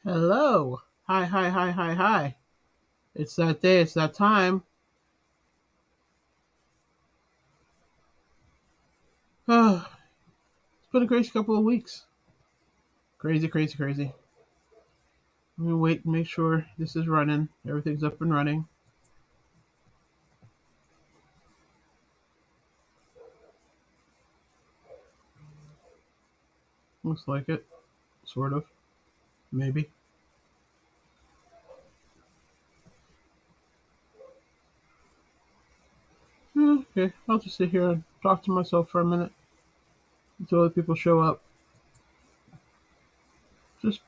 Hello. Hi, hi, hi, hi, hi. It's that day, it's that time. Oh, it's been a crazy couple of weeks. Crazy, crazy, crazy. Let me wait and make sure this is running. Everything's up and running. Looks like it. Sort of. Maybe. Okay, I'll just sit here and talk to myself for a minute until other people show up.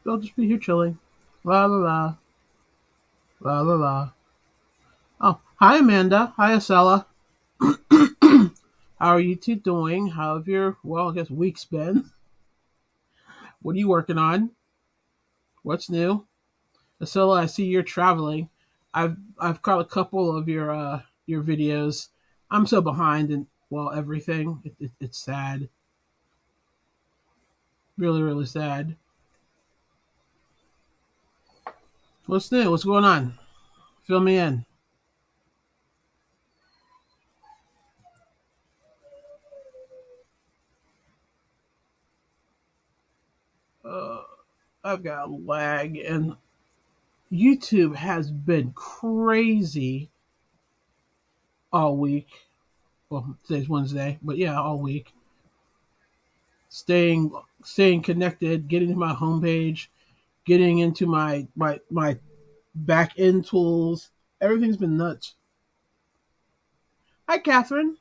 I'll just be here chilling. La la la. La la la. Oh, hi Amanda. Hi Acela. How are you two doing? How have your, well, I guess weeks been? What are you working on? What's new? Acela, I see you're traveling. I've caught a couple of your videos. I'm so behind in, well, everything. It's sad, really really sad. What's new? What's going on? Fill me in. Uh, I've got lag and YouTube has been crazy all week. Well, today's Wednesday, but yeah, all week. Staying staying connected, getting to my homepage, getting into my back end tools. Everything's been nuts. Hi, Catherine.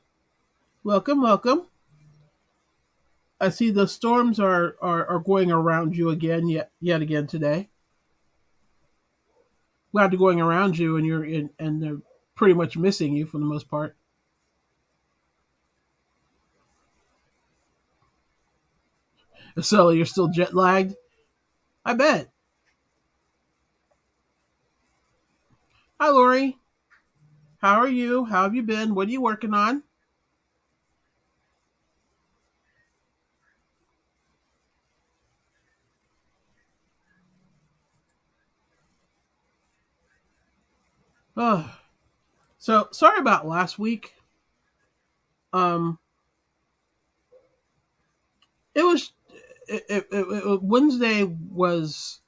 Welcome, welcome. I see the storms are going around you again, yet again today. Glad they're going around you, and and they're pretty much missing you for the most part. So you're still jet lagged. I bet. Hi, Lori. How are you? How have you been? What are you working on? Oh, so sorry about last week. Um, it was Wednesday was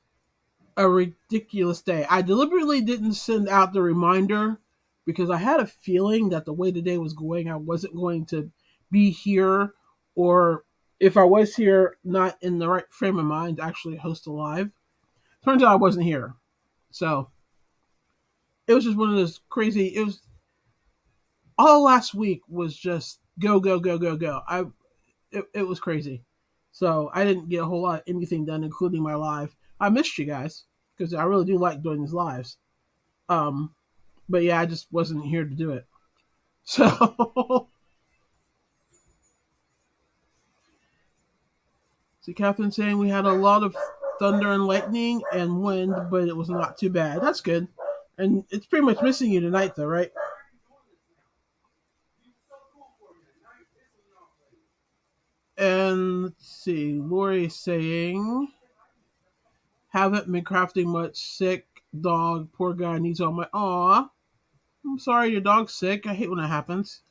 a ridiculous day. I deliberately didn't send out the reminder because I had a feeling that the way the day was going, I wasn't going to be here, or if I was here, not in the right frame of mind to actually host a live. Turns out I wasn't here. So it was just one of those crazy, it was all last week was just go, go, go, go, go. It was crazy. So I didn't get a whole lot of anything done, including my live. I missed you guys because I really do like doing these lives. Um, but yeah, I just wasn't here to do it. So, see, Catherine saying we had a lot of thunder and lightning and wind, but it was not too bad. That's good. And it's pretty much missing you tonight, though, right? And let's see, Lori saying, haven't been crafting much. Sick dog, poor guy needs all my. Aw, I'm sorry your dog's sick. I hate when that happens.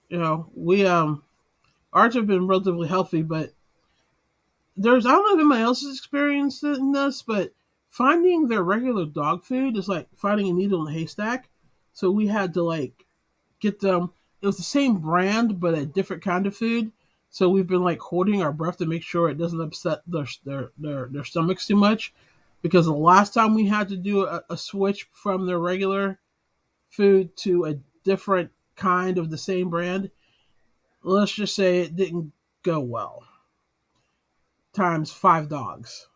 You know, we ours have been relatively healthy, but there's, I don't know if anybody else is experiencing this, but finding their regular dog food is like finding a needle in a haystack. So we had to like get them. It was the same brand, but a different kind of food. So we've been like holding our breath to make sure it doesn't upset their stomachs too much. Because the last time we had to do a switch from their regular food to a different kind of the same brand, let's just say it didn't go well. Times five dogs.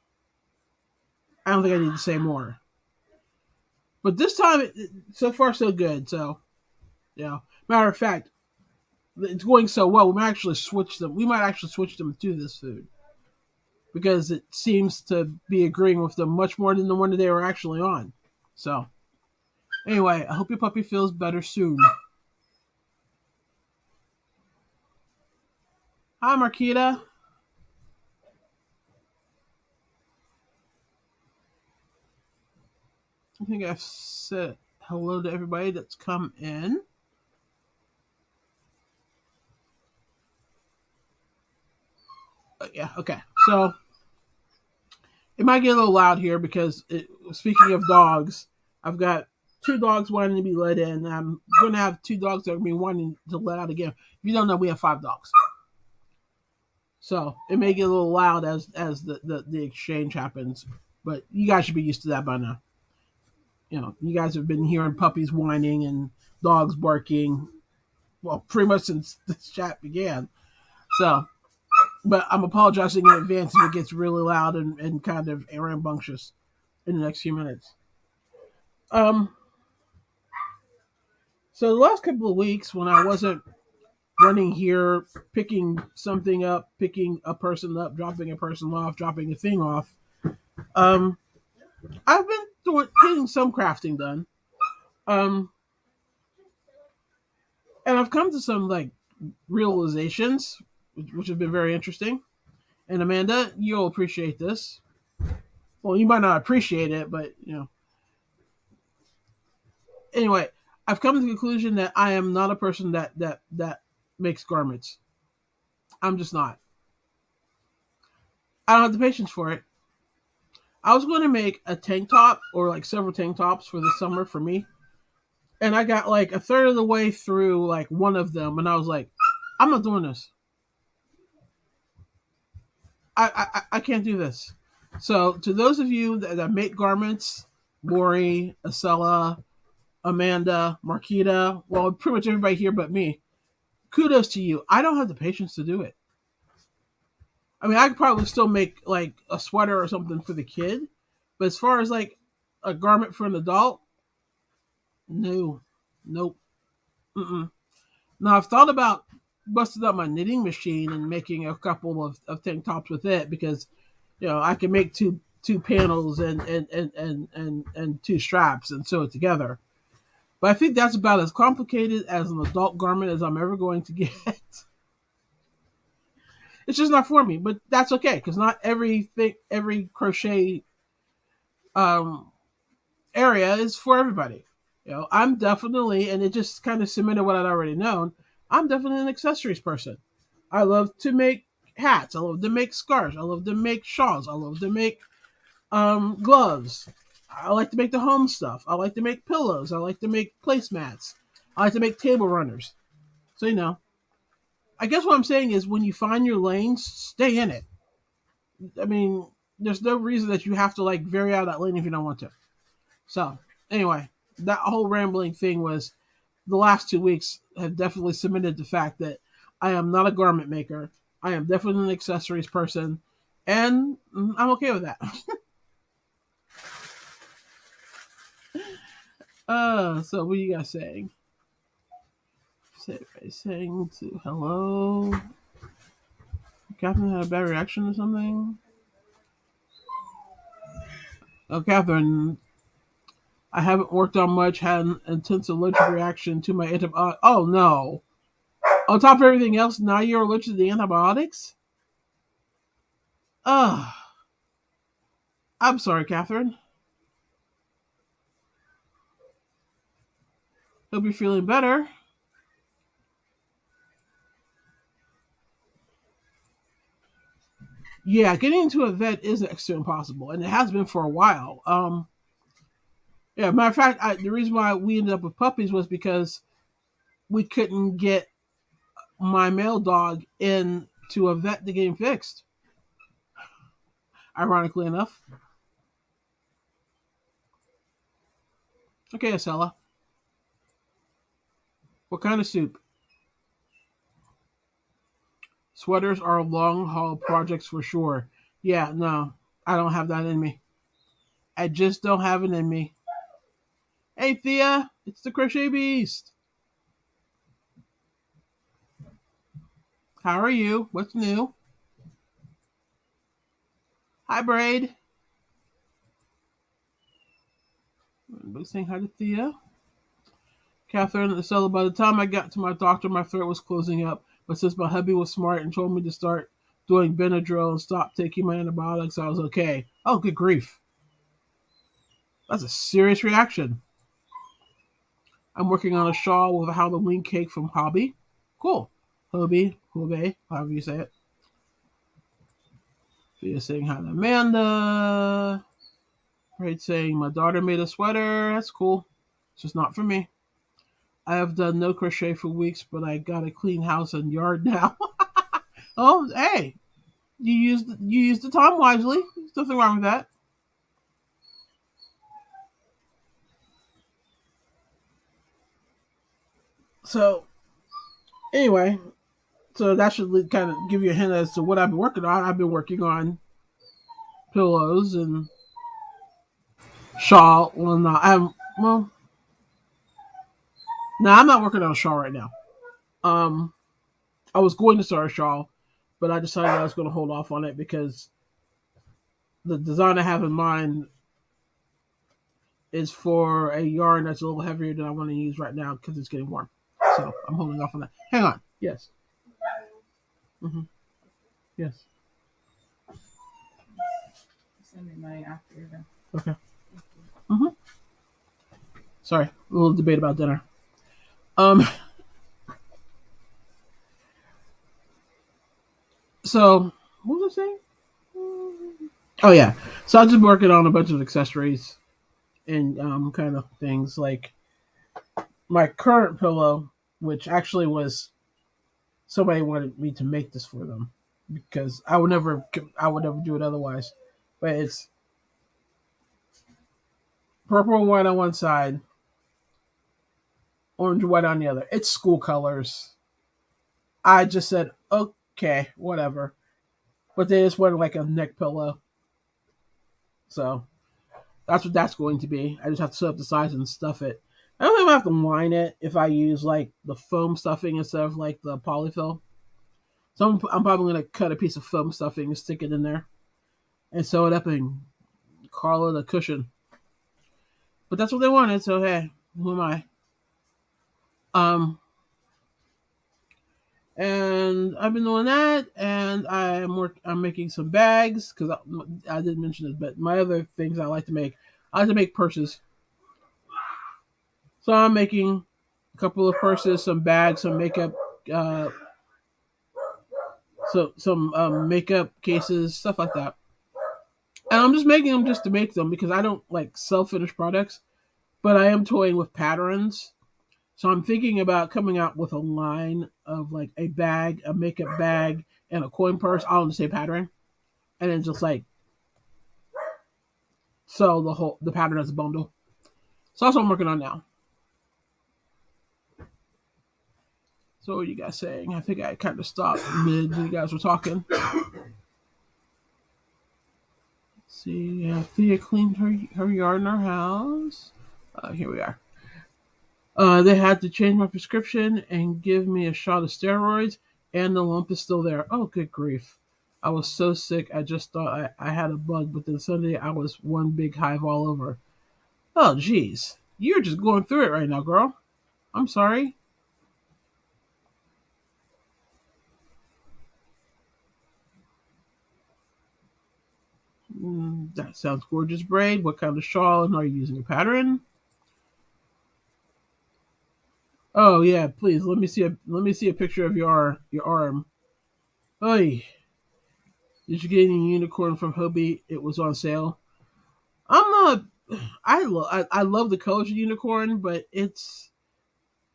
I don't think I need to say more. But this time, so far so good. So yeah. Matter of fact, it's going so well. We might actually switch them. We might actually switch them to this food because it seems to be agreeing with them much more than the one that they were actually on. So anyway, I hope your puppy feels better soon. Hi, Marquita. I think I've said hello to everybody that's come in. Yeah, okay. So it might get a little loud here because speaking of dogs, I've got two dogs wanting to be let in. I'm going to have two dogs that are going to be wanting to let out again. If you don't know, we have five dogs. So it may get a little loud as the exchange happens, but you guys should be used to that by now. You know, you guys have been hearing puppies whining and dogs barking, well, pretty much since this chat began. So, but I'm apologizing in advance if it gets really loud and kind of rambunctious in the next few minutes. Um, so the last couple of weeks when I wasn't running here, picking something up, picking a person up, dropping a person off, dropping a thing off, um, I've been getting some crafting done. Um, and I've come to some like realizations, which have been very interesting. And Amanda, you'll appreciate this. Well, you might not appreciate it, but you know. Anyway, I've come to the conclusion that I am not a person that makes garments. I'm just not. I don't have the patience for it. I was going to make a tank top or like several tank tops for the summer for me, and I got like a third of the way through like one of them, and I was like, I'm not doing this. I can't do this. So to those of you that make garments, Lori, Acela, Amanda, Marquita, well, pretty much everybody here but me, kudos to you. I don't have the patience to do it. I mean, I could probably still make like a sweater or something for the kid, but as far as like a garment for an adult, no, nope. Mm-mm. Now I've thought about busting up my knitting machine and making a couple of tank tops with it because you know I can make two panels and two straps and sew it together. But I think that's about as complicated as an adult garment as I'm ever going to get. It's just not for me, but that's okay because not every crochet um, area is for everybody. You know, I'm definitely, and it just kind of cemented what I'd already known. I'm definitely an accessories person. I love to make hats. I love to make scarves. I love to make shawls. I love to make gloves. I like to make the home stuff. I like to make pillows. I like to make placemats. I like to make table runners. So you know, I guess what I'm saying is when you find your lane, stay in it. I mean, there's no reason that you have to like vary out that lane if you don't want to. So anyway, that whole rambling thing was the last 2 weeks have definitely cemented the fact that I am not a garment maker. I am definitely an accessories person, and I'm okay with that. So what are you guys saying? Saying to hello. Catherine had a bad reaction or something. Oh, Catherine, I haven't worked on much. Had an intense allergic reaction to my antibiotics. Oh no! On top of everything else, now you're allergic to the antibiotics. Ugh. I'm sorry, Catherine. Hope you're feeling better. Yeah, getting into a vet is next to impossible, and it has been for a while. Yeah, matter of fact, the reason why we ended up with puppies was because we couldn't get my male dog in to a vet to get him fixed. Ironically enough. Okay, Acela. What kind of soup? Sweaters are long haul projects for sure. Yeah, no, I don't have that in me. I just don't have it in me. Hey, Thea, it's the Crochet Beast. How are you? What's new? Hi, Braid. Everybody saying hi to Thea. Catherine, so by the time I got to my doctor, my throat was closing up. But since my hubby was smart and told me to start doing Benadryl and stop taking my antibiotics, I was okay. Oh, good grief. That's a serious reaction. I'm working on a shawl with a Halloween cake from Hobby. Cool. Hobby, however you say it. You're saying hi to Amanda. Right, saying my daughter made a sweater. That's cool. It's just not for me. I have done no crochet for weeks, but I got a clean house and yard now. Oh, hey, you used the time wisely. There's nothing wrong with that. So anyway, so that should kind of give you a hint as to what I've been working on. I've been working on pillows and shawl. Well, no, no, I'm not working on a shawl right now. Um, I was going to start a shawl, but I decided I was going to hold off on it because the design I have in mind is for a yarn that's a little heavier than I want to use right now because it's getting warm. So I'm holding off on that. Hang on. Yes. Mm-hmm. Yes. Send me money after you're done. Okay. Mm-hmm. Sorry, a little debate about dinner. Um. So what was I saying? Oh yeah. So I'm just working on a bunch of accessories and kind of things like my current pillow, which actually was somebody wanted me to make this for them because I would never do it otherwise. But it's purple and white on one side, orange and white on the other. It's school colors. I just said okay, whatever. But they just wanted like a neck pillow, so that's what that's going to be. I just have to set up the size and stuff it. I don't even have to line it if I use like the foam stuffing instead of like the polyfill. So I'm probably gonna cut a piece of foam stuffing and stick it in there and sew it up and call it a cushion. But that's what they wanted, so hey, who am I? Um, and I've been doing that, and I'm making some bags because I didn't mention this, but my other things I like to make purses. So I'm making a couple of purses, some bags, some makeup, uh, some makeup cases, stuff like that. And I'm just making them just to make them because I don't like sell finished products, but I am toying with patterns. So I'm thinking about coming out with a line of like a bag, a makeup bag, and a coin purse all in the same pattern, and then just like sell the pattern as a bundle. So that's what I'm working on now. So what are you guys saying? I think I kind of stopped mid. You guys were talking. Let's see, Thea cleaned her yard in our house. Here we are. They had to change my prescription and give me a shot of steroids, and the lump is still there. Oh, good grief. I was so sick, I just thought I had a bug, but then Sunday I was one big hive all over. Oh, jeez. You're just going through it right now, girl. I'm sorry. That sounds gorgeous, braid. What kind of shawl and are you using a pattern? Oh yeah, please let me see a picture of your arm. Oy, did you get any unicorn from Hobie? It was on sale. I'm not. I love the colors of unicorn, but it's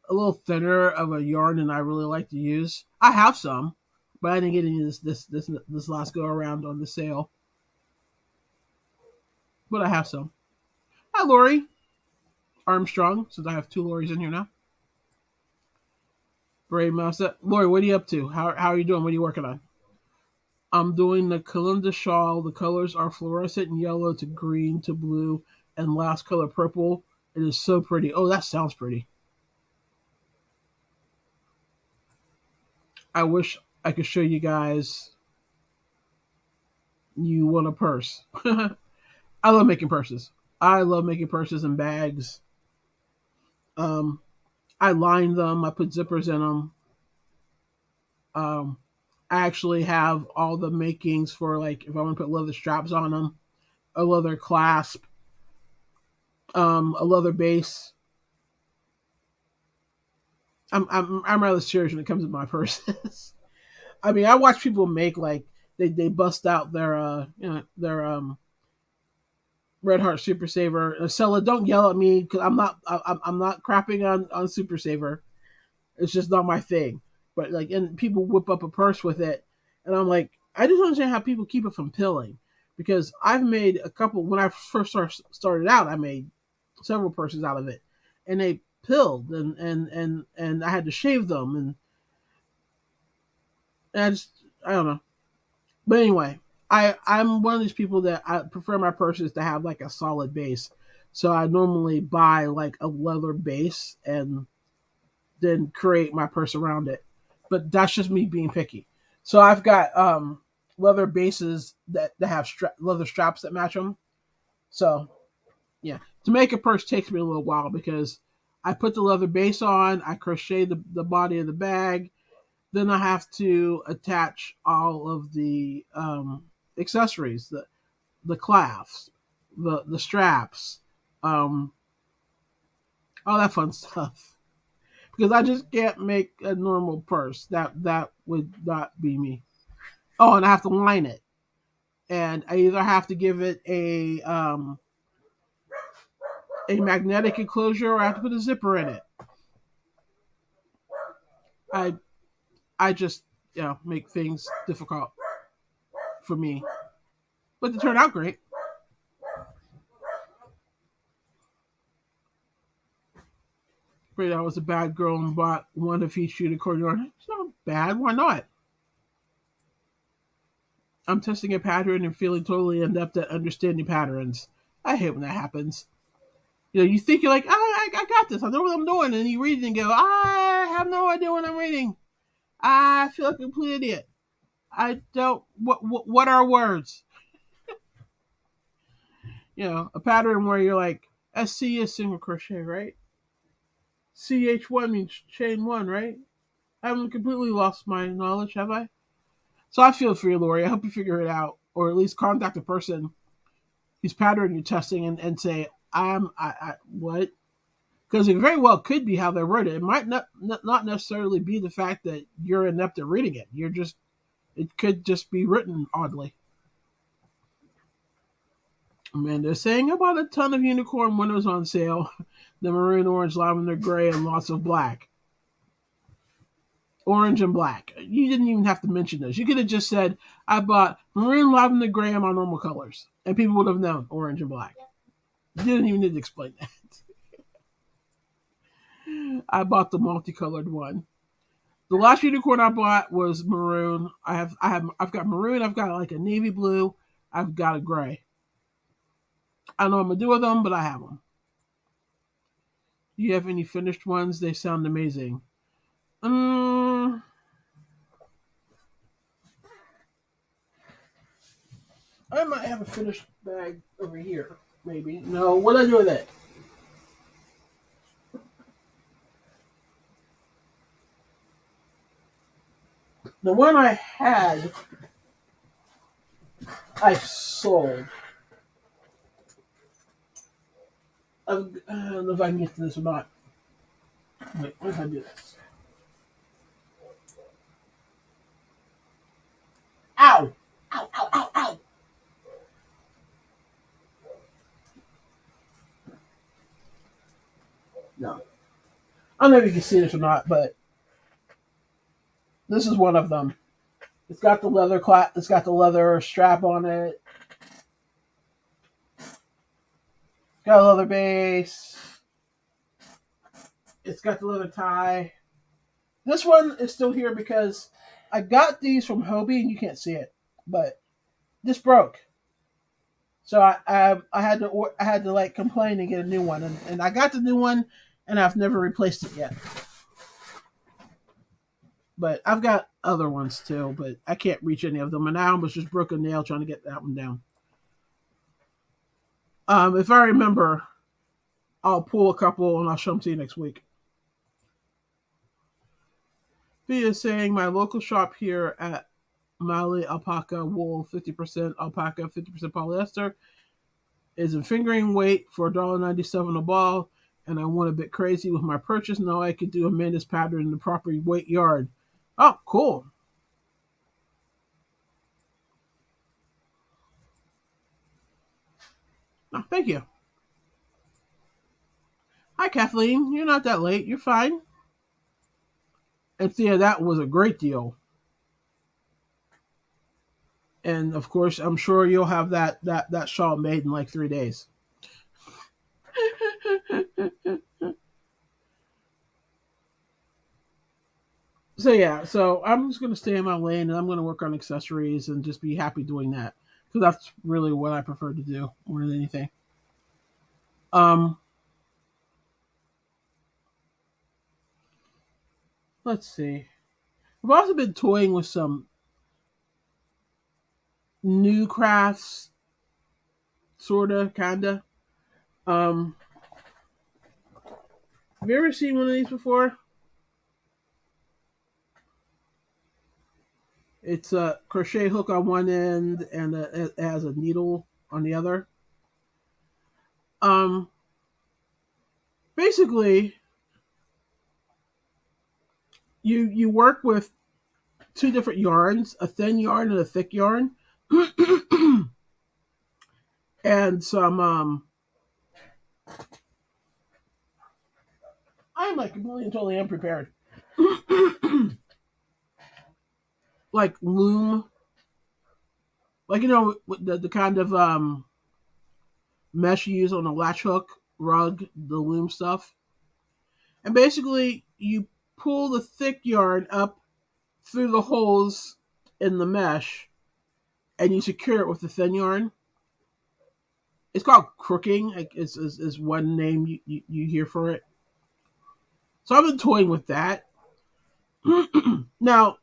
a little thinner of a yarn than I really like to use. I have some, but I didn't get any this last go around on the sale. But I have some. Hi, Lori Armstrong. Since I have two Loris in here now. Brave Mouse. Lori, what are you up to? How are you doing? What are you working on? I'm doing the Kalinda shawl. The colors are fluorescent yellow to green to blue and last color purple. It is so pretty. Oh, that sounds pretty. I wish I could show you guys. You want a purse. I love making purses. I love making purses and bags. Um, I line them. I put zippers in them. Um, I actually have all the makings for like if I want to put leather straps on them, a leather clasp, a leather base. I'm rather serious when it comes to my purses. I mean, I watch people make like they bust out their their Red Heart Super Saver. Sella, don't yell at me because I'm not crapping on Super Saver. It's just not my thing. But like, and people whip up a purse with it, and I'm like, I just don't understand how people keep it from pilling. Because I've made a couple when I first started out. I made several purses out of it, and they pilled, and I had to shave them, and I don't know. But anyway, I'm one of these people that I prefer my purses to have like a solid base. So I normally buy like a leather base and then create my purse around it. But that's just me being picky. So I've got leather bases that have leather straps that match them. So yeah, to make a purse takes me a little while because I put the leather base on, I crochet the body of the bag, then I have to attach all of the accessories, the clasps, the straps, um, all that fun stuff. Because I just can't make a normal purse. That would not be me. Oh, and I have to line it, and I either have to give it a magnetic enclosure or I have to put a zipper in it. I I just make things difficult for me, but they turn out great. But I was a bad girl and bought one of each unicorn yarn. It's not bad. Why not? I'm testing a pattern and feeling totally inept at understanding patterns. I hate when that happens. You think you're like, I got this. I know what I'm doing. And you read it and go, I have no idea what I'm reading. I feel like a complete idiot. I don't. What are words? A pattern where you're like, SC is single crochet, right? CH1 means chain one, right? I haven't completely lost my knowledge, have I? So I feel for you, Lori. I hope you figure it out, or at least contact a person whose pattern you're testing and say, what? Because it very well could be how they wrote it. It might not necessarily be the fact that you're inept at reading it. It could just be written oddly. Man, they're saying about a ton of unicorn windows on sale. The maroon, orange, lavender, gray, and lots of black. Orange and black. You didn't even have to mention those. You could have just said, I bought maroon, lavender, gray, and my normal colors. And people would have known orange and black. You didn't even need to explain that. I bought the multicolored one. The last unicorn I bought was maroon. I've got maroon. I've got like a navy blue. I've got a gray. I don't know what I'm gonna do with them, but I have them. Do you have any finished ones? They sound amazing. Um, I might have a finished bag over here. Maybe. No. What did I do with it? The one I had, I sold. I don't know if I can get to this or not. Wait, what if I do this? Ow! Ow, ow, ow, ow! No. I don't know if you can see this or not, but this is one of them. It's got the it's got the leather strap on it. It's got a leather base. It's got the leather tie. This one is still here because I got these from Hobie and you can't see it, but this broke. So I had to like complain and get a new one, and I got the new one, and I've never replaced it yet. But I've got other ones too, but I can't reach any of them, and I almost just broke a nail trying to get that one down. If I remember, I'll pull a couple and I'll show them to you next week. Thea is saying my local shop here at Mali Alpaca Wool, 50% alpaca, 50% polyester, is in fingering weight for $1.97 a ball, and I went a bit crazy with my purchase. Now I can do Amanda's pattern in the proper weight yard. Oh, cool. Oh, thank you. Hi, Kathleen. You're not that late. You're fine. And Thea, that was a great deal. And of course, I'm sure you'll have that shawl made in like 3 days. So yeah, so I'm just gonna stay in my lane and I'm gonna work on accessories and just be happy doing that because that's really what I prefer to do more than anything. Um, let's see. I've also been toying with some new crafts, sorta, kinda. Um, have you ever seen one of these before? It's a crochet hook on one end and it has a needle on the other. Um, basically, you work with two different yarns, a thin yarn and a thick yarn, and some. I'm like completely and totally unprepared. Like loom, like the kind of mesh you use on a latch hook rug, the loom stuff, and basically you pull the thick yarn up through the holes in the mesh, and you secure it with the thin yarn. It's called crooking. Like is one name you hear for it. So I've been toying with that. Now,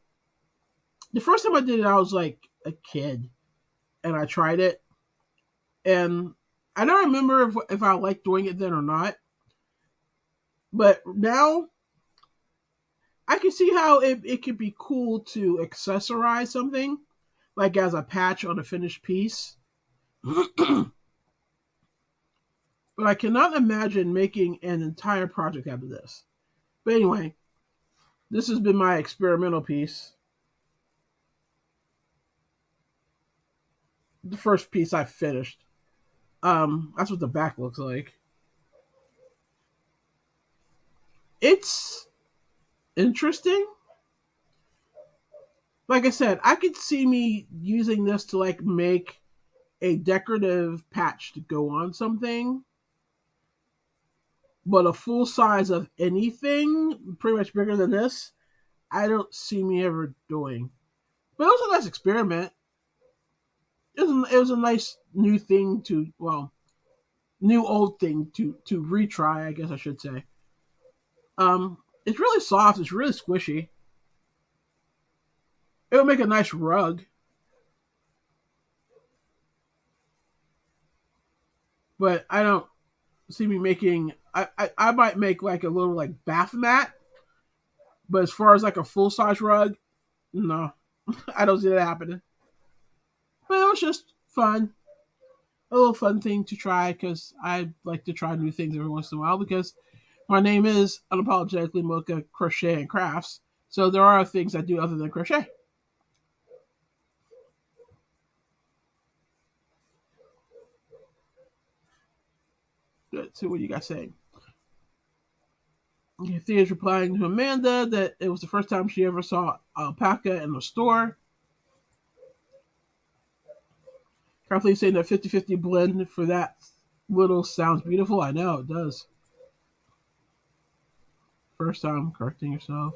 the first time I did it, I was like a kid, and I tried it, and I don't remember if I liked doing it then or not. But now I can see how it could be cool to accessorize something, like as a patch on a finished piece. But I cannot imagine making an entire project out of this. But anyway, this has been my experimental piece. The first piece I finished. That's what the back looks like. It's interesting. Like I said, I could see me using this to like make a decorative patch to go on something, but a full size of anything, pretty much bigger than this, I don't see me ever doing. But it was a nice experiment. It was a nice new thing to, well, new old thing to retry, I guess I should say. It's really soft. It's really squishy. It would make a nice rug, but I don't see me making. I might make like a little like bath mat, but as far as like a full size rug, no, I don't see that happening. But it was just fun, a little fun thing to try because I like to try new things every once in a while because my name is unapologetically Mocha Crochet and Crafts, so there are things I do other than crochet. Let's see what you guys saying. Thea's replying to Amanda that it was the first time she ever saw alpaca in the store. Kathleen saying that 50-50 blend for that little sounds beautiful. I know, it does. First time correcting yourself.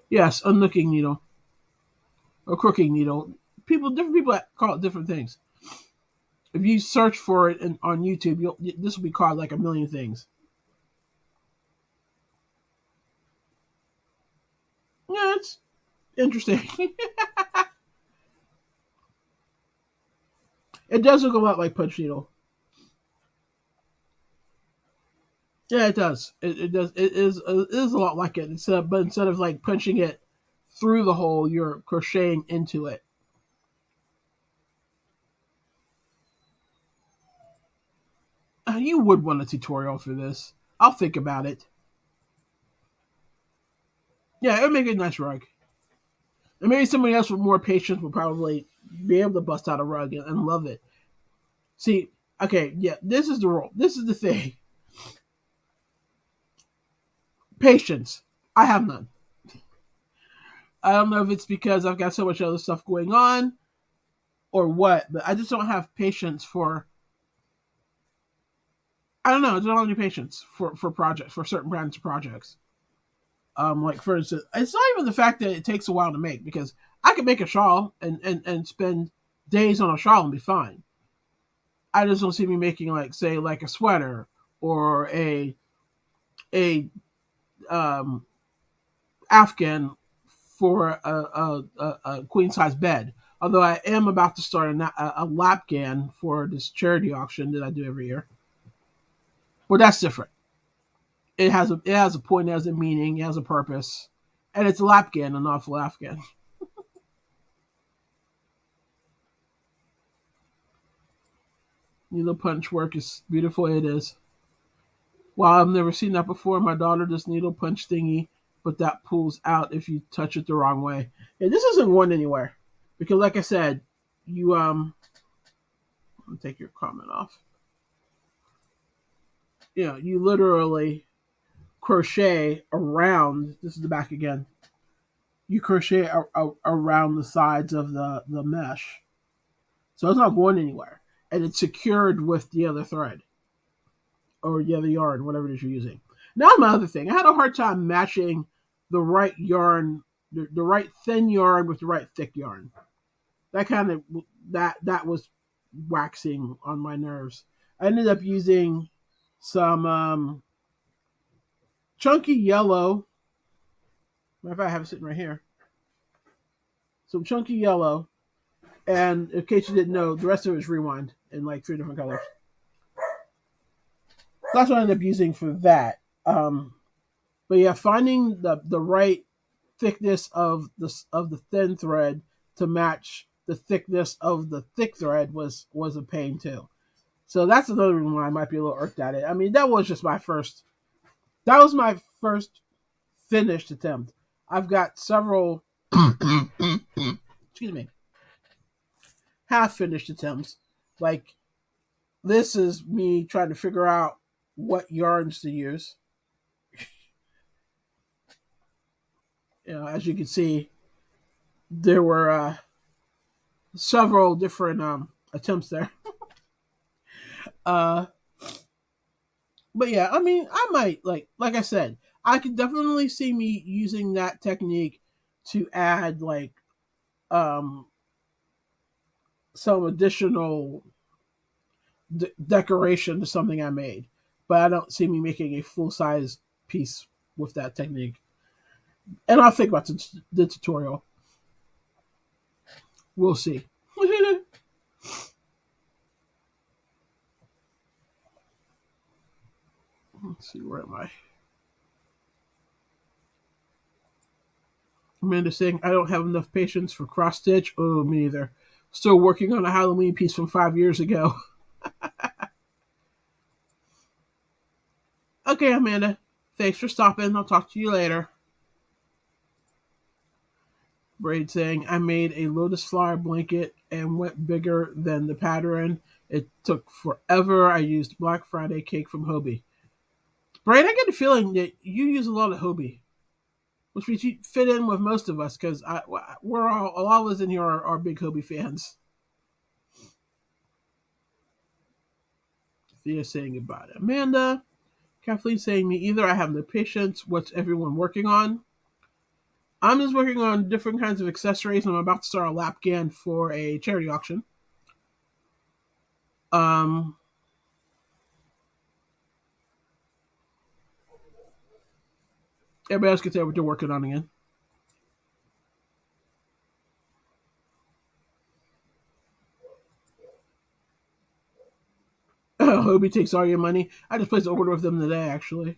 Yes, unlooking needle. Or crooking needle. Different people call it different things. If you search for it on YouTube, this will be called like a million things. Yeah, it's interesting. It does look a lot like punch needle. Yeah, it does. It does. It is a lot like it. But instead of like punching it through the hole, you're crocheting into it. You would want a tutorial for this. I'll think about it. Yeah, it would make a nice rug. And maybe somebody else with more patience would probably be able to bust out a rug and love it. See, okay, yeah, this is the rule. This is the thing. Patience. I have none. I don't know if it's because I've got so much other stuff going on or what, but I just don't have patience for. I don't know. I just don't have any patience for projects, for certain kinds of projects. Like for instance, it's not even the fact that it takes a while to make, because I could make a shawl and spend days on a shawl and be fine. I just don't see me making, like, say, like a sweater or a um Afghan for a queen size bed. Although I am about to start a lapgan for this charity auction that I do every year. Well, that's different. It has a point, it has a meaning, it has a purpose, and it's a lapgan and not a full Afghan. Needle punch work is beautiful. It is. Wow, I've never seen that before. My daughter does needle punch thingy, but that pulls out if you touch it the wrong way. Yeah, this isn't going anywhere because, like I said, you let me take your comment off. You literally crochet around. This is the back again. You crochet around the sides of the mesh, so it's not going anywhere, and it's secured with the other thread or the other yarn, whatever it is you're using. Now my other thing, I had a hard time matching the right yarn, the right thin yarn with the right thick yarn. That kind of that was waxing on my nerves. I ended up using some chunky yellow. Matter of fact, I have it sitting right here. Some chunky yellow, and in case you didn't know, the rest of it is rewind in like 3 different colors. That's what I ended up using for that. But yeah, finding the right thickness of the thin thread to match the thickness of the thick thread was a pain too. So that's another reason why I might be a little irked at it. I mean, that was just my first. That was my first finished attempt. I've got several. Excuse me. Half finished attempts. Like, this is me trying to figure out what yarns to use. As you can see, there were several different attempts there. uh, but yeah, I mean, I might like I said, I could definitely see me using that technique to add like um some additional decoration to something I made, but I don't see me making a full size piece with that technique. And I'll think about the tutorial. We'll see. Let's see, where am I? Amanda saying, I don't have enough patience for cross stitch. Oh, me neither. Still working on a Halloween piece from 5 years ago. Okay, Amanda. Thanks for stopping. I'll talk to you later. Braid saying, I made a lotus flower blanket and went bigger than the pattern. It took forever. I used Black Friday cake from Hobie. Braid, I get a feeling that you use a lot of Hobie, which means you fit in with most of us because we're all of us in here are big Hobie fans. Thea saying about it. Amanda, Kathleen saying me either. I have no patience. What's everyone working on? I'm just working on different kinds of accessories. I'm about to start a lapgan for a charity auction. Um, Everybody else can tell what they're working on again. Hobie takes all your money. I just placed an order with them today, actually.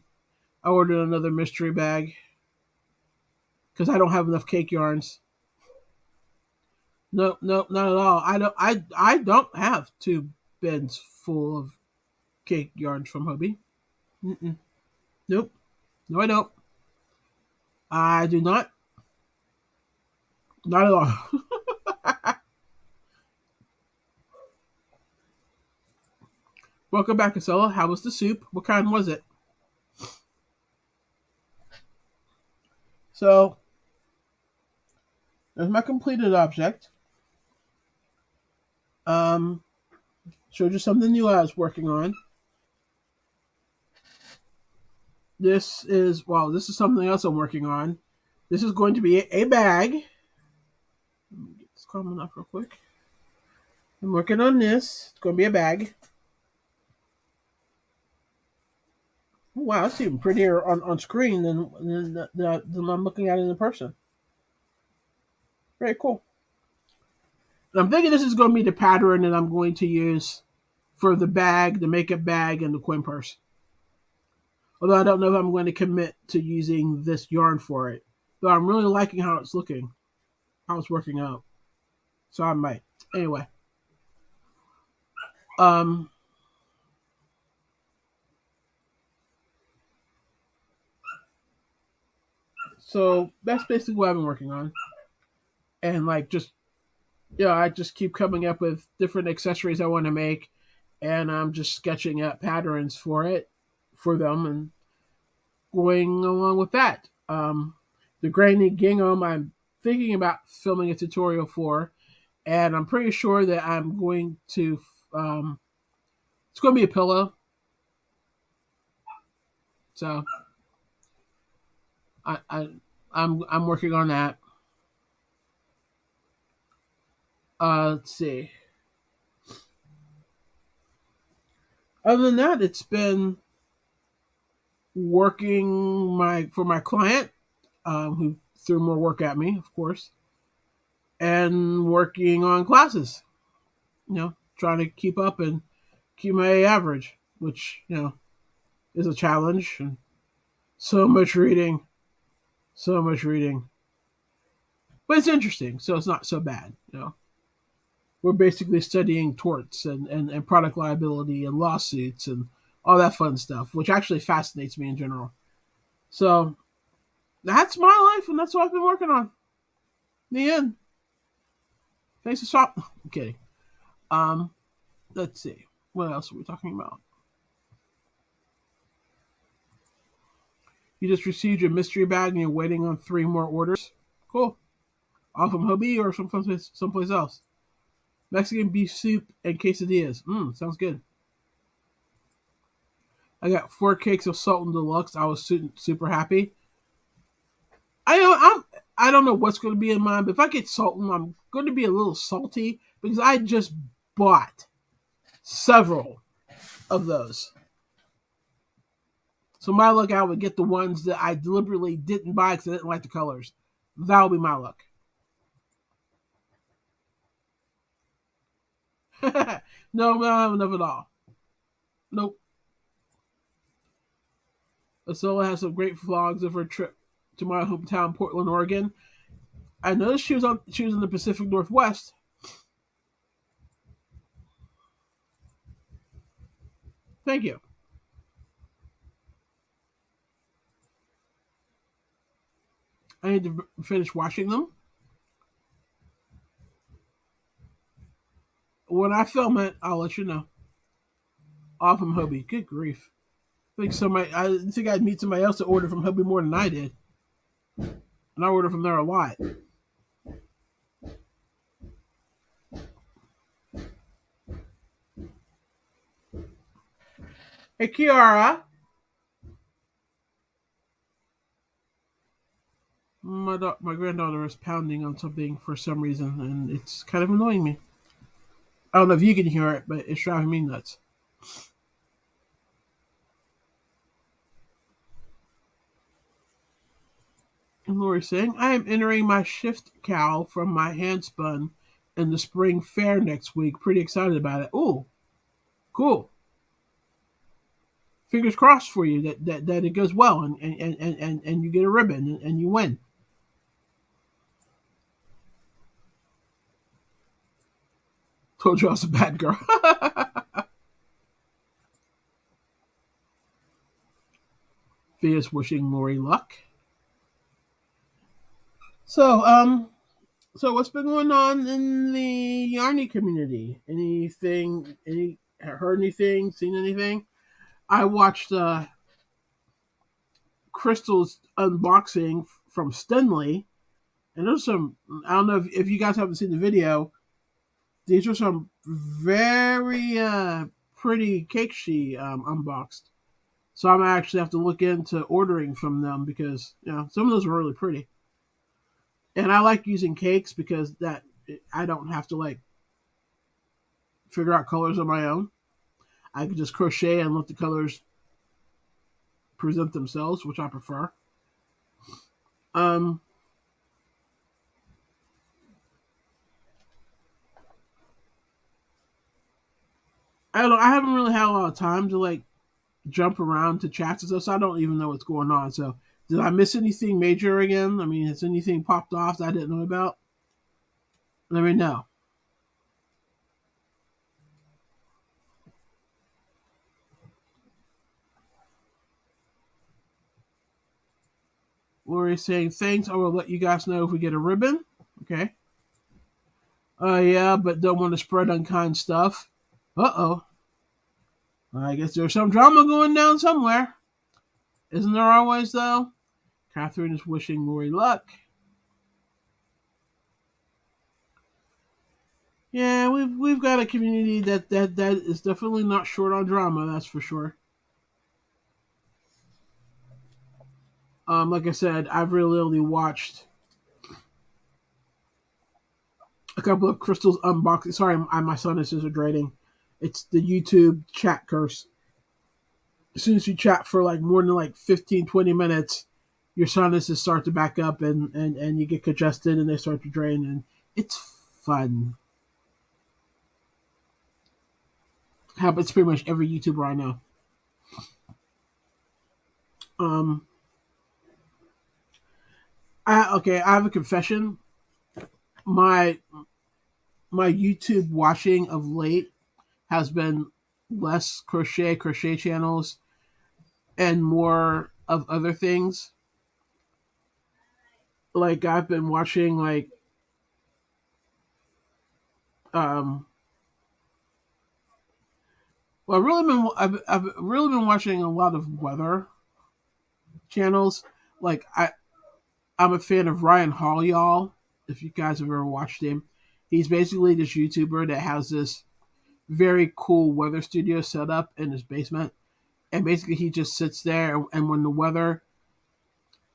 I ordered another mystery bag because I don't have enough cake yarns. No, no, not at all. I don't have 2 bins full of cake yarns from Hobie. Mm-mm. Nope. No, I don't. I do not. Not at all. Welcome back, Casella. How was the soup? What kind was it? So, there's my completed object. Um, Showed you something new I was working on. This is something else I'm working on. This is going to be a bag. Let me get this comment off real quick. I'm working on this. It's going to be a bag. Oh, wow, it's even prettier on screen than I'm looking at it in person. Very cool. And I'm thinking this is going to be the pattern that I'm going to use for the bag, the makeup bag, and the coin purse. Although I don't know if I'm going to commit to using this yarn for it. But I'm really liking how it's looking, how it's working out. So I might. Anyway. Um, so that's basically what I've been working on. And like just I just keep coming up with different accessories I want to make, and I'm just sketching out patterns for them, and going along with that. The Granny Gingham, I'm thinking about filming a tutorial for, and I'm pretty sure that I'm going to. It's going to be a pillow, so I'm working on that. Let's see. Other than that, it's been working for my client, who threw more work at me, of course, and working on classes. Trying to keep up and keep my average, which is a challenge. And so much reading, so much reading, but it's interesting, so it's not so bad. We're basically studying torts and product liability and lawsuits and all that fun stuff, which actually fascinates me in general. So that's my life, and that's what I've been working on. In the end, thanks to shop. I'm kidding. Um, let's see. What else are we talking about? You just received your mystery bag and you're waiting on 3 more orders. Cool. All from Hobie or someplace else. Mexican beef soup and quesadillas. Sounds good. I got 4 cakes of Sultan Deluxe. I was super happy. I don't know what's going to be in mine, but if I get Sultan, I'm going to be a little salty because I just bought several of those. So my luck, I would get the ones that I deliberately didn't buy because I didn't like the colors. That'll be my luck. No, we don't have enough at all. Nope. Asola has some great vlogs of her trip to my hometown, Portland, Oregon. I noticed she was in the Pacific Northwest. Thank you. I need to finish washing them. When I film it, I'll let you know. Off from Hobie. Good grief. I think I'd meet somebody else to order from Hobie more than I did. And I order from there a lot. Hey, Kiara. My granddaughter is pounding on something for some reason, and it's kind of annoying me. I don't know if you can hear it, but it's driving me nuts. And Lori saying, I am entering my shift cowl from my handspun in the spring fair next week. Pretty excited about it. Ooh, cool. Fingers crossed for you that it goes well and you get a ribbon and you win. Told you I was a bad girl. Thea's wishing Lori luck. So, so what's been going on in the Yarny community? Anything? Any heard anything? Seen anything? I watched Crystal's unboxing from Stenley, and there's some. I don't know if you guys haven't seen the video. These are some very pretty cakes she unboxed. So I'm actually have to look into ordering from them because some of those are really pretty. And I like using cakes because that I don't have to like figure out colors on my own. I can just crochet and let the colors present themselves, which I prefer. Um, I don't know. I haven't really had a lot of time to like jump around to chats and stuff, so I don't even know what's going on. So, did I miss anything major again? I mean, has anything popped off that I didn't know about? Let me know. Lori's saying thanks. I will let you guys know if we get a ribbon. Okay. Yeah, but don't want to spread unkind stuff. Uh-oh. I guess there's some drama going down somewhere. Isn't there always, though? Catherine is wishing Lori luck. Yeah, we've got a community that is definitely not short on drama, that's for sure. Like I said, I've really only watched a couple of Crystal's unboxing. Sorry, my sinuses are draining. It's the YouTube chat curse. As soon as you chat for like more than like 15, 20 minutes, your sinuses start to back up and you get congested and they start to drain and it's fun. Happens pretty much every YouTuber I know. Um, I have a confession. My my YouTube watching of late has been less crochet channels and more of other things. Like I've been watching um well I've really been watching a lot of weather channels. Like I'm a fan of Ryan Hall, y'all. If you guys have ever watched him, he's basically this YouTuber that has this very cool weather studio set up in his basement, and basically he just sits there and when the weather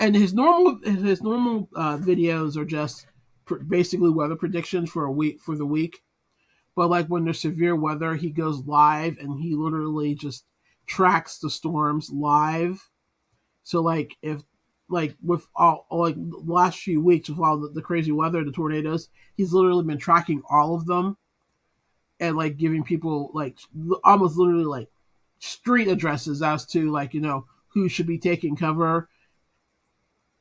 and his normal videos are just basically weather predictions for a week for the week. But like when there's severe weather, he goes live and he literally just tracks the storms live. So like if like with all like the last few weeks with all the crazy weather, the tornadoes, he's literally been tracking all of them and like giving people like almost literally like street addresses as to like who should be taking cover.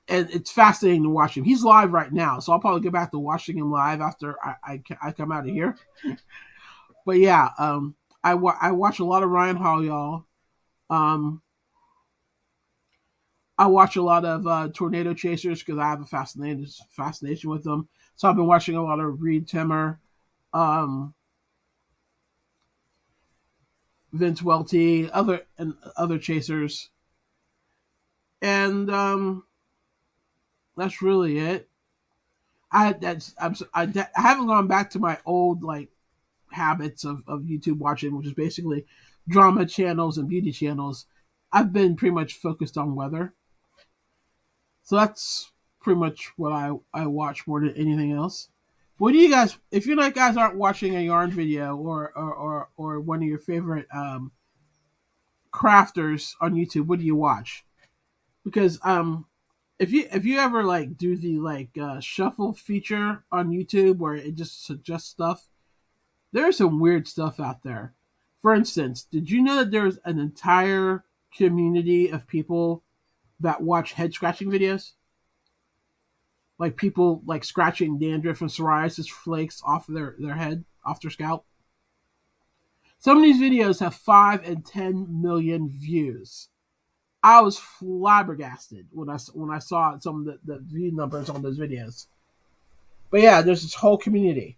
And it's fascinating to watch him. He's live right now, so I'll probably get back to watching him live after I come out of here. But yeah, I watch a lot of Ryan Hall, y'all. Um, I watch a lot of tornado chasers because I have a fascination with them. So I've been watching a lot of Reed Timmer, um, Vince Welty, other chasers, and that's really it. I haven't gone back to my old like habits of YouTube watching, which is basically drama channels and beauty channels. I've been pretty much focused on weather. So that's pretty much what I watch more than anything else. What do you guys, if you guys aren't watching a yarn video or one of your favorite crafters on YouTube, what do you watch? Because if you ever like do the like shuffle feature on YouTube where it just suggests stuff, there's some weird stuff out there. For instance, did you know that there's an entire community of people that watch head scratching videos? Like people like scratching dandruff and psoriasis flakes off their head, off their scalp. Some of these videos have 5 and 10 million views. I was flabbergasted when I saw some of the view numbers on those videos. But yeah, there's this whole community.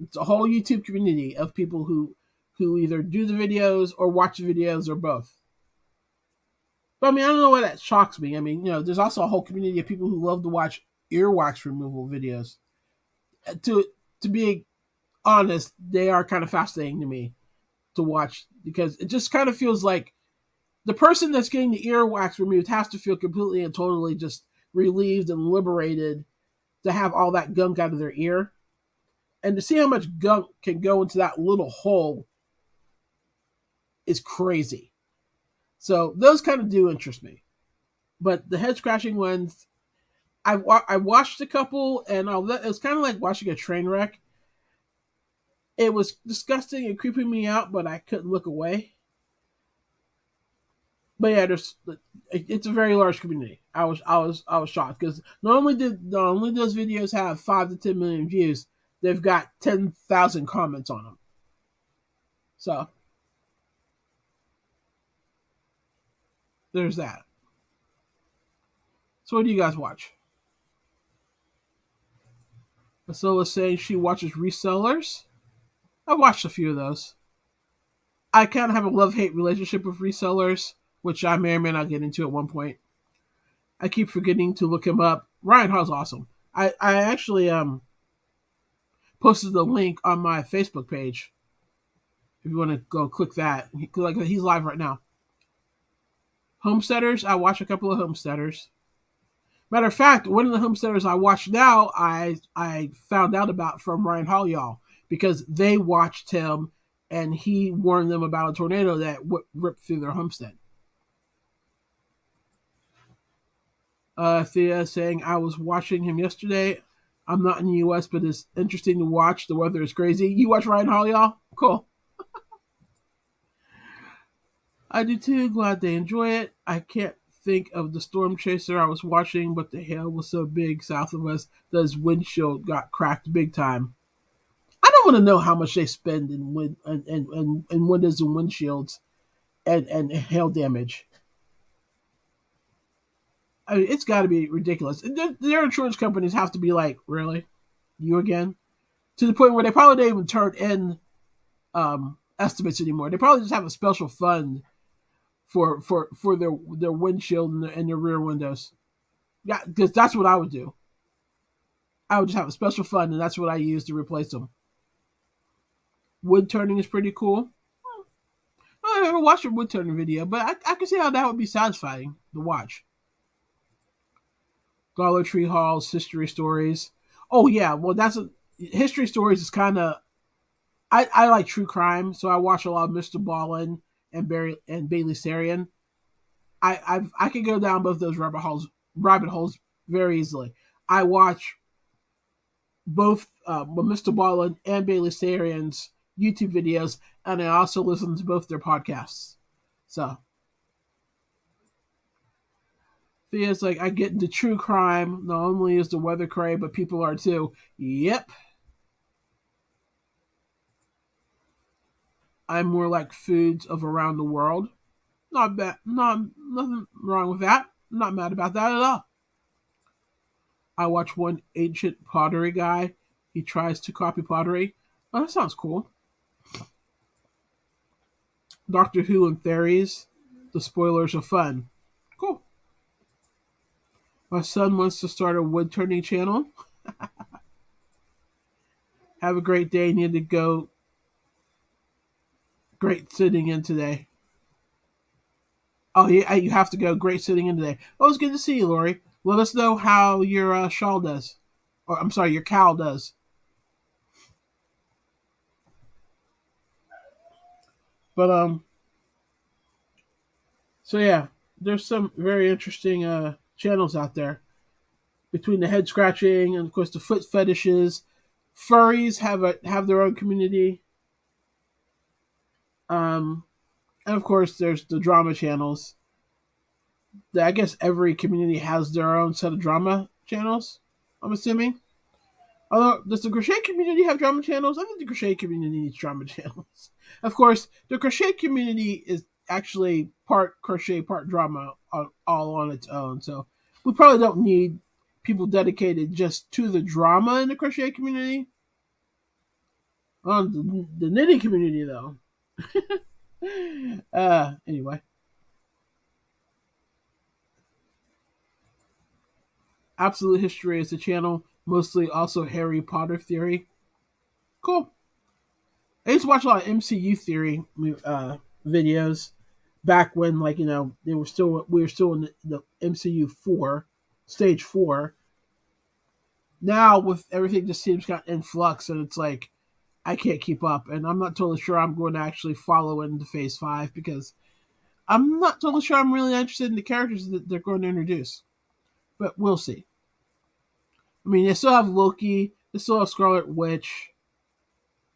It's a whole YouTube community of people who either do the videos or watch the videos or both. But I mean, I don't know why that shocks me. I mean, there's also a whole community of people who love to watch earwax removal videos. To be honest, they are kind of fascinating to me to watch because it just kind of feels like the person that's getting the earwax removed has to feel completely and totally just relieved and liberated to have all that gunk out of their ear. And to see how much gunk can go into that little hole is crazy. So those kind of do interest me. But the head scratching ones, I watched a couple, and it was kind of like watching a train wreck. It was disgusting and creeping me out, but I couldn't look away. But yeah, it's a very large community. I was shocked because not only those videos have 5 to 10 million views, they've got 10,000 comments on them. So there's that. So what do you guys watch? Basilia's saying she watches resellers. I've watched a few of those. I kind of have a love-hate relationship with resellers, which I may or may not get into at one point. I keep forgetting to look him up. Ryan Hall's awesome. I actually posted the link on my Facebook page. If you want to go click that. He's live right now. Homesteaders, I watch a couple of homesteaders. Matter of fact, one of the homesteaders I watch now, I found out about from Ryan Hall, y'all, because they watched him and he warned them about a tornado that ripped through their homestead. Thea saying, I was watching him yesterday. I'm not in the U.S., but it's interesting to watch. The weather is crazy. You watch Ryan Hall, y'all? Cool. I do too. Glad they enjoy it. I can't think of the storm chaser I was watching, but the hail was so big south of us that his windshield got cracked big time. I don't want to know how much they spend in windows and windshields and hail damage. I mean, it's got to be ridiculous. Their insurance companies have to be like, really? You again? To the point where they probably don't even turn in estimates anymore. They probably just have a special fund for their windshield and their rear windows. Yeah, because that's what I would do. I would just have a special fund, and that's what I use to replace them. Wood turning is pretty cool. I never watched a wood turning video, but I can see how that would be satisfying to watch. Dollar Tree Halls, history stories. Oh yeah, well history stories is kind of. I like true crime, so I watch a lot of Mr. Ballin and Bailey Sarian. I can go down both those rabbit holes very easily. I watch both Mr. Ballin and Bailey Sarian's YouTube videos, and I also listen to both their podcasts. So Thea's like, I get into true crime. Not only is the weather cray, but people are too. Yep. I'm more like foods of around the world. Not bad. Nothing wrong with that. I'm not mad about that at all. I watch one ancient pottery guy. He tries to copy pottery. Oh, that sounds cool. Doctor Who and theories. The spoilers are fun. Cool. My son wants to start a wood turning channel. Have a great day. Need to go. Great sitting in today. Oh, yeah, you have to go. Great sitting in today. Oh, it's good to see you, Lori. Let us know how your shawl does. Or, I'm sorry, your cowl does. But, so yeah, there's some very interesting channels out there. Between the head scratching and, of course, the foot fetishes. Furries have their own community. And, of course, there's the drama channels. I guess every community has their own set of drama channels, I'm assuming. Although, does the crochet community have drama channels? I think the crochet community needs drama channels. Of course, the crochet community is actually part crochet, part drama, all on its own. So we probably don't need people dedicated just to the drama in the crochet community. On the knitting community, though. Anyway, Absolute History is a channel, mostly also Harry Potter theory. Cool. I used to watch a lot of MCU theory videos back when, like, we were still in the MCU stage 4. Now with everything just seems kind of in flux, and it's like I can't keep up, and I'm not totally sure I'm going to actually follow into Phase 5 because I'm not totally sure I'm really interested in the characters that they're going to introduce. But we'll see. I mean, they still have Loki, they still have Scarlet Witch,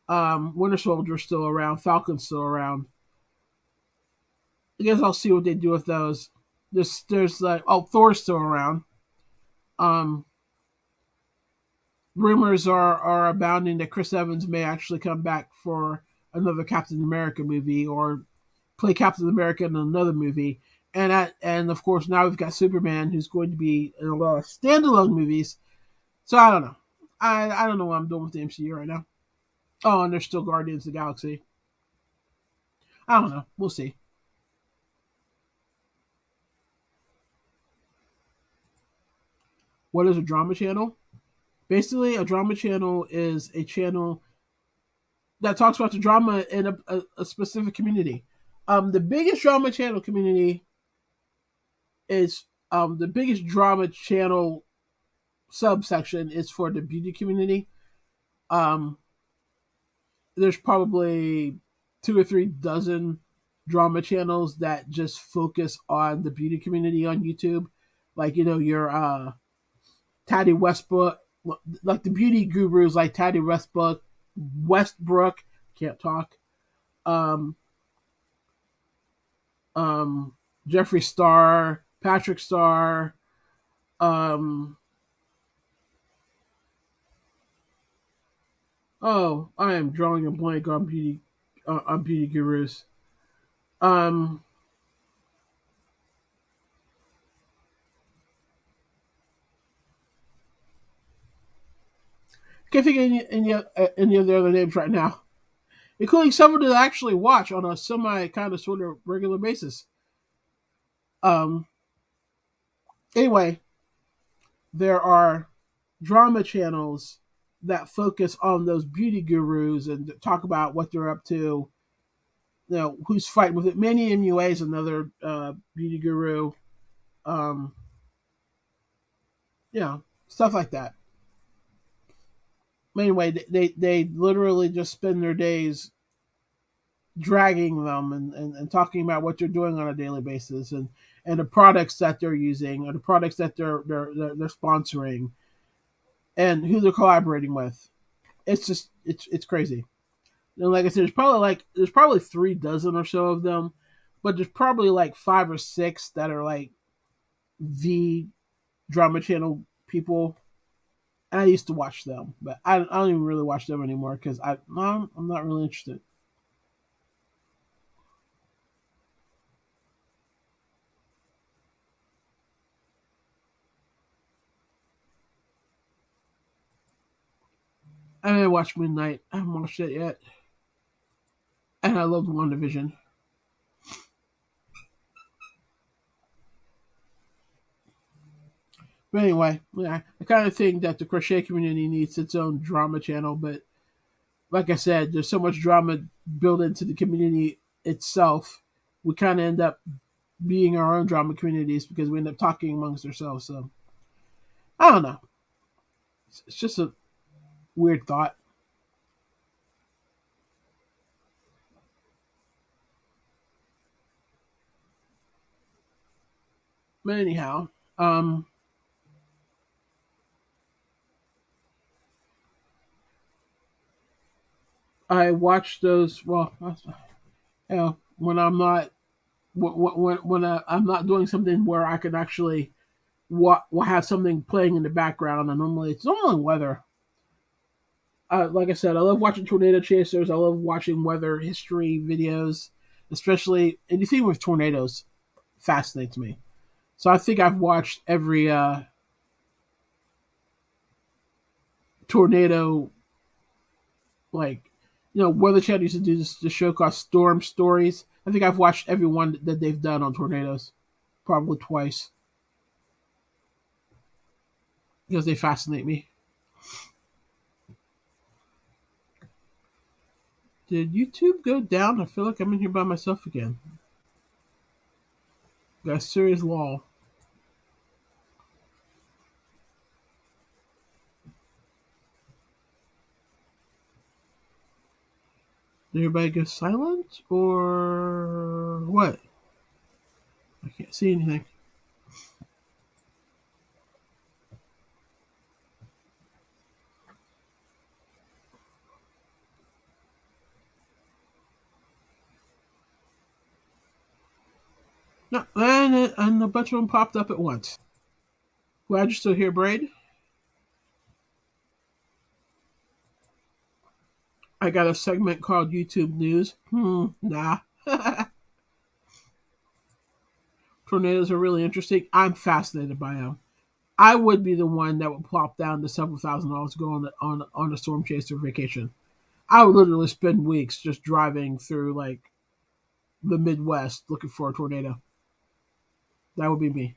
Winter Soldier's still around, Falcon's still around. I guess I'll see what they do with those. There's like, Thor's still around. Um, Rumors are abounding that Chris Evans may actually come back for another Captain America movie or play Captain America in another movie. And of course now we've got Superman, who's going to be in a lot of standalone movies. So I don't know. I don't know what I'm doing with the MCU right now. Oh, and there's still Guardians of the Galaxy. I don't know. We'll see. What is a drama channel? Basically, a drama channel is a channel that talks about the drama in a specific community. The biggest drama channel community is the biggest drama channel subsection is for the beauty community. Um, there's probably 2 or 3 dozen drama channels that just focus on the beauty community on YouTube. Like, your Taddy Westbrook, like the beauty gurus like Taddy Westbrook, can't talk. Um, Jeffree Star, Patrick Star, um, oh, I am drawing a blank on beauty gurus. Um, can't think of any of the other names right now, including someone that I actually watch on a semi kind of sort of regular basis. Um, anyway, there are drama channels that focus on those beauty gurus and talk about what they're up to. Who's fighting with it. Manny MUA is another beauty guru. Um, Stuff like that. Anyway, they literally just spend their days dragging them and talking about what they're doing on a daily basis and the products that they're using or the products that they're sponsoring and who they're collaborating with. It's just it's crazy. And like I said, there's probably 3 dozen or so of them, but there's probably like 5 or 6 that are like the drama channel people. And I used to watch them, but I don't even really watch them anymore because I'm not really interested. I haven't watched Midnight. I haven't watched it yet, and I loved WandaVision. But anyway, yeah, I kind of think that the crochet community needs its own drama channel. But like I said, there's so much drama built into the community itself. We kind of end up being our own drama communities because we end up talking amongst ourselves. So I don't know. It's just a weird thought. But anyhow, I watch those. Well, when I'm not I'm not doing something where I can actually have something playing in the background. And normally it's normally weather. Like I said, I love watching tornado chasers. I love watching weather history videos, especially anything with tornadoes fascinates me. So I think I've watched every tornado, like, Weather Channel used to do this show called Storm Stories. I think I've watched every one that they've done on tornadoes, probably twice, because they fascinate me. Did YouTube go down? I feel like I'm in here by myself again. Got a serious lull. Did everybody go silent or what? I can't see anything. No, and a bunch of them popped up at once. Glad you're still here, Braid. I got a segment called YouTube News. Nah. Tornadoes are really interesting. I'm fascinated by them. I would be the one that would plop down to several $1,000s to go on a storm chaser vacation. I would literally spend weeks just driving through like the Midwest looking for a tornado. That would be me.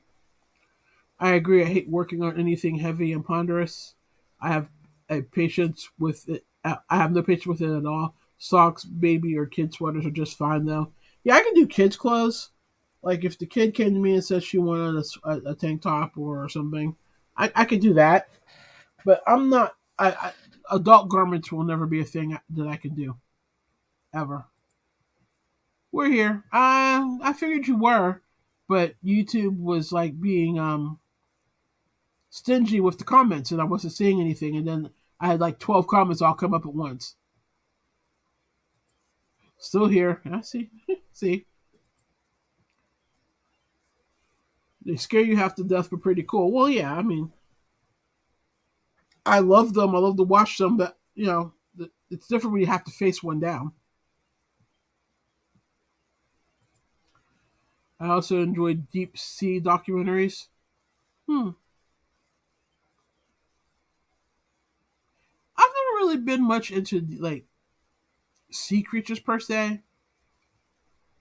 I agree. I hate working on anything heavy and ponderous. I have a patience with it. I have no patience with it at all. Socks, baby, or kid sweaters are just fine though. Yeah, I can do kids' clothes. Like if the kid came to me and said she wanted a tank top or something, I could do that. But I'm not. Adult garments will never be a thing that I can do ever. We're here. I figured you were, but YouTube was like being stingy with the comments, and I wasn't seeing anything. And then I had like 12 comments all come up at once. Still here. I see. See, they scare you half to death, but pretty cool. Well, yeah. I mean, I love them. I love to watch them. But it's different when you have to face one down. I also enjoy deep sea documentaries. Hmm. I've never really been much into like sea creatures per se.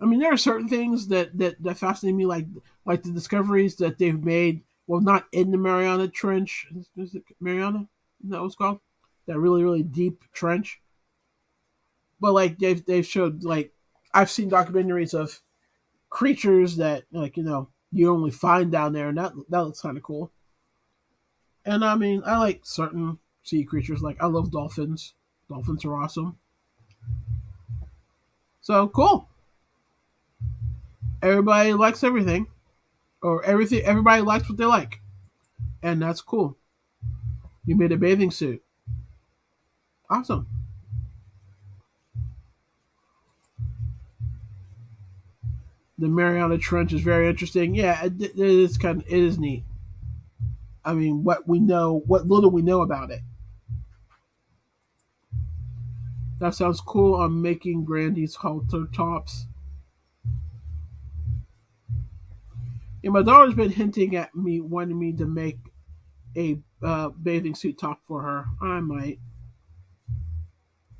I mean, there are certain things that fascinate me, like the discoveries that they've made. Well, not in the Mariana Trench. Is it Mariana? Is that what it's called? That really really deep trench. But like they've showed like I've seen documentaries of creatures that you only find down there, and that looks kind of cool. And I mean, I like certain sea creatures. Like I love dolphins. Dolphins are awesome. So cool. Everybody likes everything, or everything. Everybody likes what they like, and that's cool. You made a bathing suit. Awesome. The Mariana Trench is very interesting. Yeah, it is it is neat. I mean, what little we know about it. That sounds cool. I'm making Grandy's halter tops. And my daughter's been hinting at me, wanting me to make a bathing suit top for her. I might.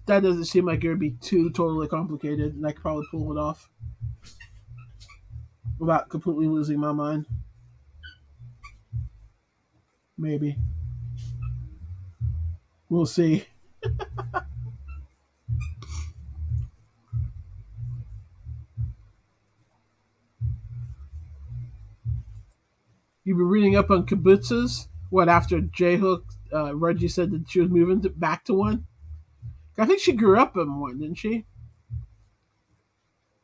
That doesn't seem like it would be too totally complicated, and I could probably pull it off without completely losing my mind. Maybe. We'll see. You've been reading up on kibbutzes? What, after J Hook, Reggie said that she was moving back to one? I think she grew up in one, didn't she?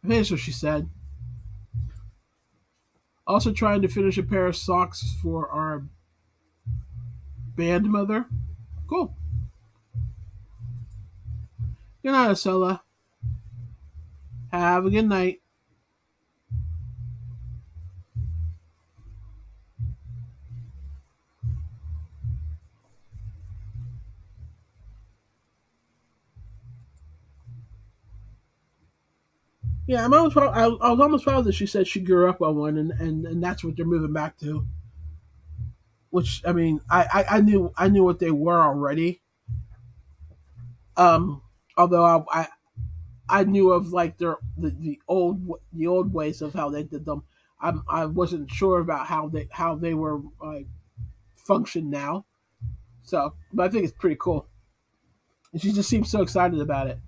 I think that's what she said. Also trying to finish a pair of socks for our band mother. Cool. Good night, Acela. Have a good night. Yeah, I was almost proud that she said she grew up on one, and that's what they're moving back to. Which I mean, I knew what they were already. Um, although I knew of like the old ways of how they did them. I wasn't sure about how they were function now. So, but I think it's pretty cool. And she just seems so excited about it.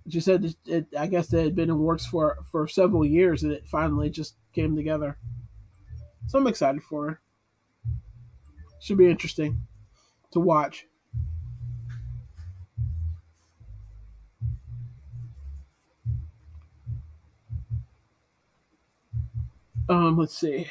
She said I guess they had been in works for several years, and it finally just came together. So I'm excited for her. Should be interesting to watch. Let's see.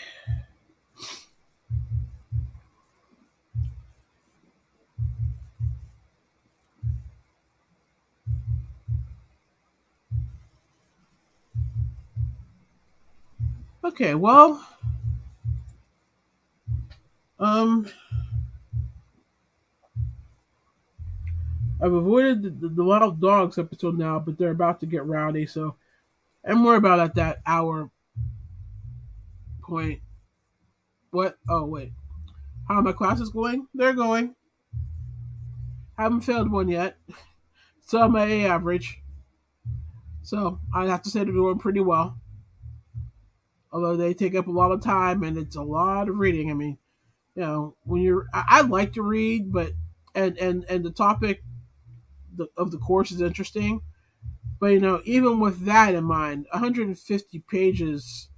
Okay, well, um, I've avoided the wild dogs up until now, but they're about to get rowdy, so I'm worried about at that hour point. What? Oh wait, how are my classes going? They're going. Haven't failed one yet, so I'm at A average. So I have to say they're doing pretty well. Although they take up a lot of time and it's a lot of reading. I mean, when I like to read, but and the topic of the course is interesting. But even with that in mind, 150 pages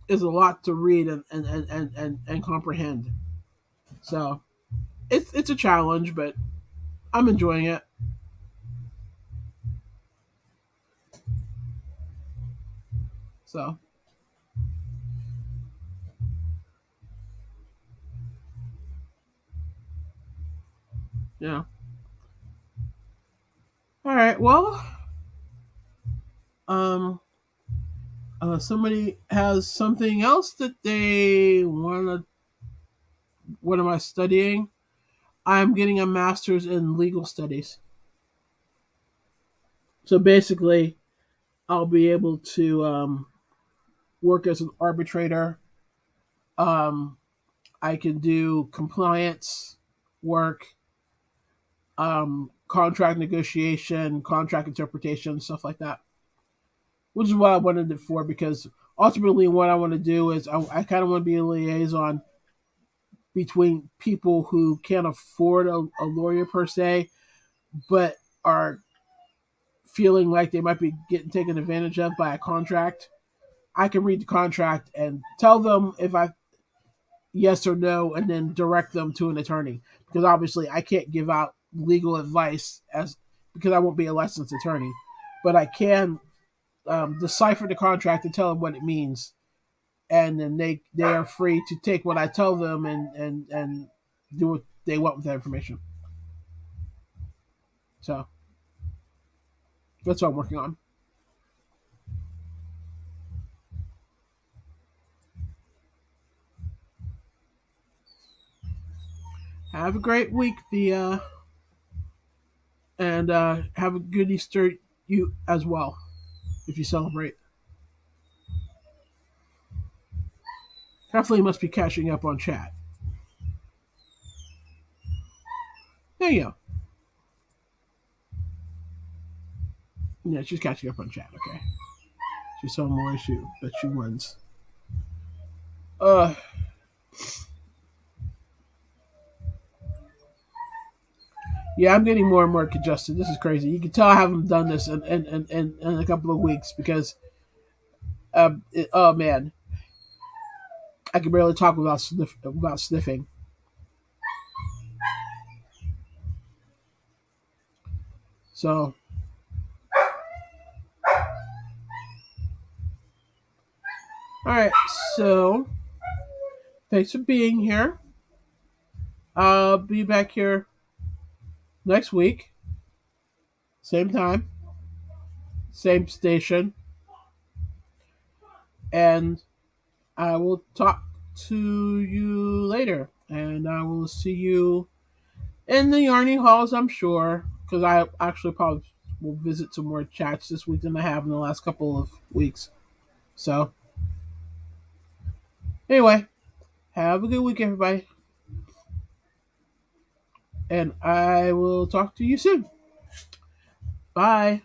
is a lot to read and comprehend. So it's a challenge, but I'm enjoying it. So yeah. All right. Well, um, somebody has something else that they want to. What am I studying? I'm getting a master's in legal studies. So basically, I'll be able to work as an arbitrator. Um, I can do compliance work, contract negotiation, contract interpretation, stuff like that. Which is what I wanted it for because ultimately, what I want to do is I kind of want to be a liaison between people who can't afford a lawyer per se, but are feeling like they might be getting taken advantage of by a contract. I can read the contract and tell them if I yes or no, and then direct them to an attorney. Because obviously, I can't give out legal advice as because I won't be a licensed attorney, but I can decipher the contract and tell them what it means, and then they are free to take what I tell them and do what they want with that information. So that's what I'm working on. Have a great week, Thea, and have a good Easter you as well if you celebrate. Definitely must be catching up on chat. There you go. Yeah, she's catching up on chat. Okay, she saw more issue that she wins. Uh, yeah, I'm getting more and more congested. This is crazy. You can tell I haven't done this in a couple of weeks because, oh man, I can barely talk without sniffing. So, all right. So, thanks for being here. I'll be back here next week, same time, same station, and I will talk to you later. And I will see you in the yarning halls, I'm sure, because I actually probably we'll visit some more chats this week than I have in the last couple of weeks. So anyway, have a good week, everybody, and I will talk to you soon. Bye.